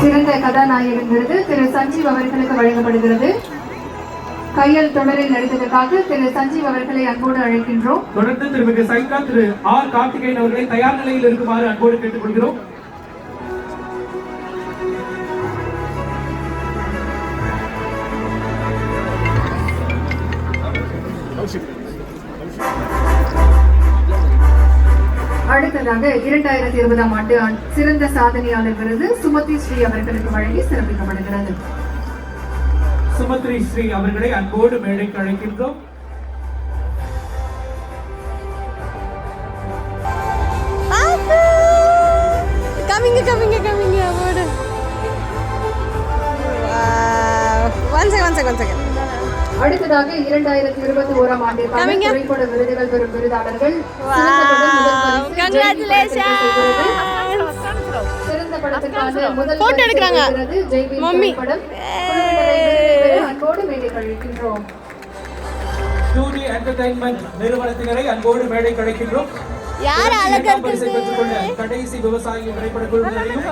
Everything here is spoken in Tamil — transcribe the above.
சிறந்த கதாநாயகன் விருது திரு சஞ்சீவ் அவர்களுக்கு வழங்கப்படுகிறது. கையல் தொடரில் நடித்ததற்காக திரு சஞ்சீவ் அவர்களை அன்போடு அழைக்கின்றோம். தொடர்ந்து திருமிகு சைகா திரு ஆர் கார்த்திகேயன் அவர்களை தயார் நிலையில் இருக்குமாறு அன்போடு கேட்டுக்கொள்கிறோம். அடுத்ததாக 2020ஆம் ஆண்டு சிறந்த சாதனையாளர் விருது சுமதி ஸ்ரீ அவர்களுக்கு வழங்கி சிறப்பிக்கப்படுகிறது. சுமதி ஸ்ரீ அவர்களை அன்போடு மேடைக்கு அழைக்கின்றோம். அடுத்ததாக 2021ஆம் ஆண்டிற்கான திரைப்பட விருதுகள் பெறும் விருதாளர்கள் சிறந்த படத்திற்கான முதல் விருது ஜெய்பீம் படம் அன்போடு மேடைக்கு அழைக்கின்றோம். டூடி என்டர்டெயின்மெண்ட் நிறுவனத்தினரை அன்போடு மேடைக்கு அழைக்கின்றோம். யார் அழகர் கடைசி விவசாயி திரைப்பட குழுவினரையும்